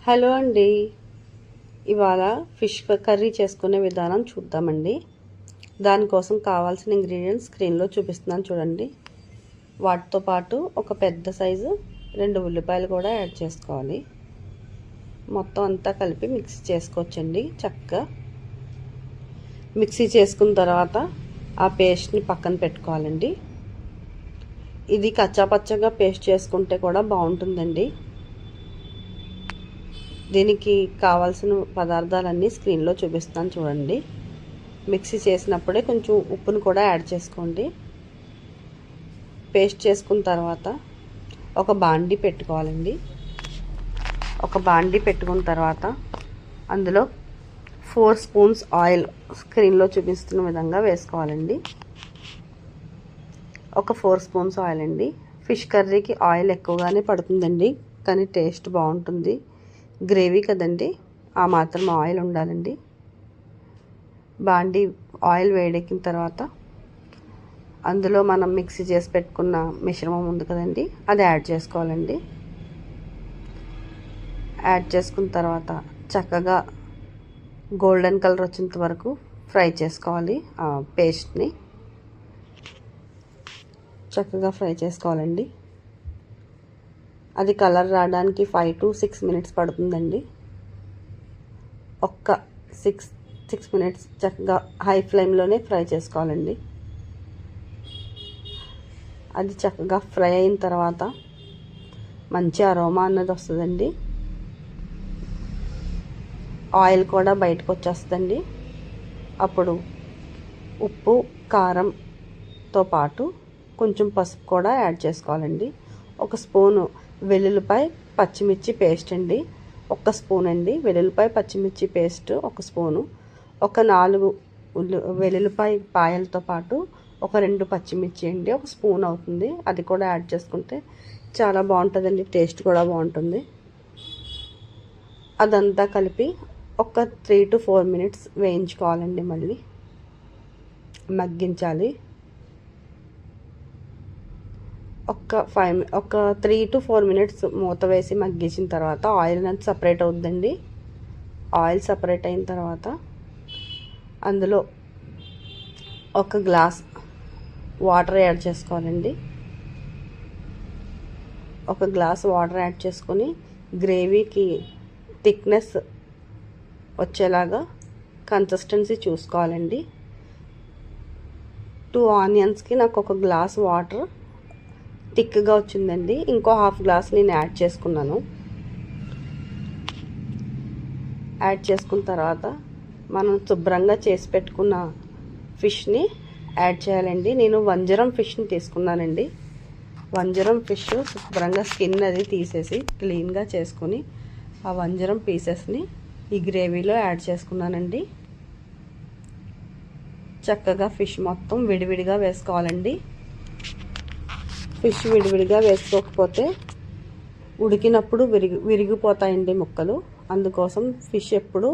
Hello అండి, ఇవాళ fish curry చేసుకునే విధానం చూద్దామండి. దానికోసం కావాల్సిన ఇంగ్రీడియంట్స్ స్క్రీన్లో చూపిస్తున్నాను చూడండి. వాటితో పాటు ఒక పెద్ద సైజు 2 ఉల్లిపాయలు కూడా యాడ్ చేసుకోవాలి. మొత్తం అంతా కలిపి మిక్సీ చేసుకోవచ్చండి. చక్కగా మిక్సీ చేసుకున్న తర్వాత ఆ పేస్ట్ని పక్కన పెట్టుకోవాలండి. ఇది కచ్చాపచ్చగా పేస్ట్ చేసుకుంటే కూడా బాగుంటుందండి. దీనికి కావాల్సిన పదార్థాలన్నీ స్క్రీన్లో చూపిస్తాను చూడండి. మిక్సీ చేసినప్పుడే కొంచెం ఉప్పును కూడా యాడ్ చేసుకోండి. పేస్ట్ చేసుకున్న తర్వాత ఒక బాండీ పెట్టుకోవాలండి. ఒక బాండీ పెట్టుకున్న తర్వాత అందులో 4 స్పూన్స్ ఆయిల్ స్క్రీన్లో చూపిస్తున్న విధంగా వేసుకోవాలండి. ఒక 4 స్పూన్స్ ఆయిల్ అండి. ఫిష్ కర్రీకి ఆయిల్ ఎక్కువగానే పడుతుందండి, కానీ టేస్ట్ బాగుంటుంది. గ్రేవీ కదండి, ఆ మాత్రం ఆయిల్ ఉండాలండి. బాండీ ఆయిల్ వేడెక్కిన తర్వాత అందులో మనం మిక్సీ చేసి పెట్టుకున్న మిశ్రమం ఉంది కదండి, అది యాడ్ చేసుకోవాలండి. యాడ్ చేసుకున్న తర్వాత చక్కగా గోల్డెన్ కలర్ వచ్చేంత వరకు ఫ్రై చేసుకోవాలి. ఆ పేస్ట్ని చక్కగా ఫ్రై చేసుకోవాలండి. అది కలర్ రావడానికి 5 to 6 మినిట్స్ పడుతుందండి. ఒక్క 6 మినిట్స్ చక్కగా హై ఫ్లేమ్లోనే ఫ్రై చేసుకోవాలండి. అది చక్కగా ఫ్రై అయిన తర్వాత మంచి అరోమా అన్నది వస్తుందండి. ఆయిల్ కూడా బయటకు వచ్చేస్తుందండి. అప్పుడు ఉప్పు కారంతో పాటు కొంచెం పసుపు కూడా యాడ్ చేసుకోవాలండి. ఒక స్పూను వెల్లుల్లిపాయ పచ్చిమిర్చి పేస్ట్ అండి, 1 స్పూన్ అండి. వెల్లుల్లిపాయ పచ్చిమిర్చి పేస్ట్ 1 స్పూను, ఒక 4 వెల్లుల్లిపాయ పాయలతో పాటు ఒక 2 పచ్చిమిర్చి అండి, 1 స్పూన్ అవుతుంది. అది కూడా యాడ్ చేసుకుంటే చాలా బాగుంటుందండి, టేస్ట్ కూడా బాగుంటుంది. అదంతా కలిపి ఒక 3 to 4 మినిట్స్ వేయించుకోవాలండి. మళ్ళీ మగ్గించాలి. ఒక 3 to 4 మినిట్స్ మూత వేసి మగ్గించిన తర్వాత ఆయిల్ అనేది సపరేట్ అవుతుందండి. ఆయిల్ సపరేట్ అయిన తర్వాత అందులో ఒక గ్లాస్ వాటర్ యాడ్ చేసుకోవాలండి. ఒక గ్లాస్ వాటర్ యాడ్ చేసుకొని గ్రేవీకి థిక్నెస్ వచ్చేలాగా కన్సిస్టెన్సీ చూసుకోవాలండి. 2 ఆనియన్స్కి నాకు ఒక గ్లాస్ వాటర్ థిక్గా వచ్చిందండి. ఇంకో హాఫ్ గ్లాస్ నేను యాడ్ చేసుకున్నాను. యాడ్ చేసుకున్న తర్వాత మనం శుభ్రంగా చేసి పెట్టుకున్న ఫిష్ని యాడ్ చేయాలండి. నేను వంజరం ఫిష్ని తీసుకున్నానండి. వంజరం ఫిష్ శుభ్రంగా స్కిన్ అది తీసేసి క్లీన్గా చేసుకొని ఆ వంజరం పీసెస్ని ఈ గ్రేవీలో యాడ్ చేసుకున్నానండి. చక్కగా ఫిష్ మొత్తం విడివిడిగా వేసుకోవాలండి. ఫిష్ విడివిడిగా వేసుకోకపోతే ఉడికినప్పుడు విరిగిపోతాయండి ముక్కలు. అందుకోసం ఫిష్ ఎప్పుడు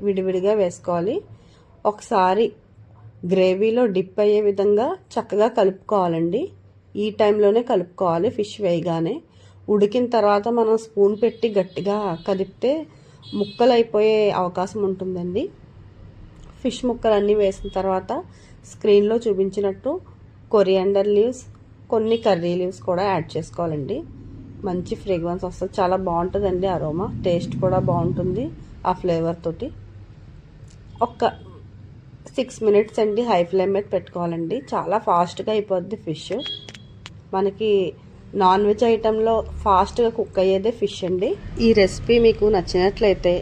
విడివిడిగా వేసుకోవాలి. ఒకసారి గ్రేవీలో డిప్ అయ్యే విధంగా చక్కగా కలుపుకోవాలండి. ఈ టైంలోనే కలుపుకోవాలి. ఫిష్ వేయగానే ఉడికిన తర్వాత మనం స్పూన్ పెట్టి గట్టిగా కదిపితే ముక్కలు అయిపోయే అవకాశం ఉంటుందండి. ఫిష్ ముక్కలన్నీ వేసిన తర్వాత స్క్రీన్లో చూపించినట్టు కొరియాండర్ లీవ్స్, కొన్ని కర్రీ లీవ్స్ కూడా యాడ్ చేసుకోవాలండి. మంచి ఫ్రేగ్రెన్స్ వస్తుంది, చాలా బాగుంటుందండి. అరోమా టేస్ట్ కూడా బాగుంటుంది ఆ ఫ్లేవర్ తోటి. ఒక 6 మినిట్స్ అండి హై ఫ్లేమ్ మీద పెట్టుకోవాలండి. చాలా ఫాస్ట్గా అయిపోద్ది ఫిష్. మనకి నాన్ వెజ్ ఐటెంలో ఫాస్ట్గా కుక్ అయ్యేదే ఫిష్ అండి. ఈ రెసిపీ మీకు నచ్చినట్లయితే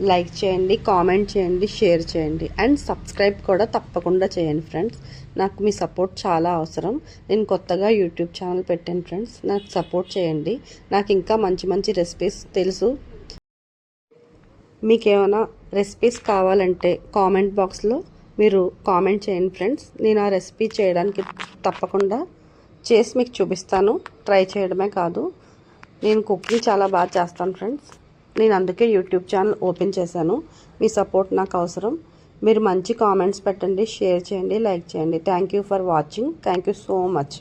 లైక్ చేయండి, కామెంట్ చేయండి, షేర్ చేయండి అండ్ సబ్స్క్రైబ్ కూడా తప్పకుండా చేయండి ఫ్రెండ్స్. నాకు మీ సపోర్ట్ చాలా అవసరం. నేను కొత్తగా యూట్యూబ్ ఛానల్ పెట్టాను ఫ్రెండ్స్, నాకు సపోర్ట్ చేయండి. నాకు ఇంకా మంచి మంచి రెసిపీస్ తెలుసు. మీకు ఏమైనా రెసిపీస్ కావాలంటే కామెంట్ బాక్స్లో మీరు కామెంట్ చేయండి ఫ్రెండ్స్. నేను ఆ రెసిపీ చేయడానికి తప్పకుండా చేసి మీకు చూపిస్తాను. ట్రై చేయడమే కాదు, నేను కుకింగ్ చాలా బాగా చేస్తాను ఫ్రెండ్స్. నేను అందుకే యూట్యూబ్ ఛానల్ ఓపెన్ చేశాను. మీ సపోర్ట్ నాకు అవసరం. మీరు మంచి కామెంట్స్ పెట్టండి, షేర్ చేయండి, లైక్ చేయండి. Thank you for watching. Thank you so much.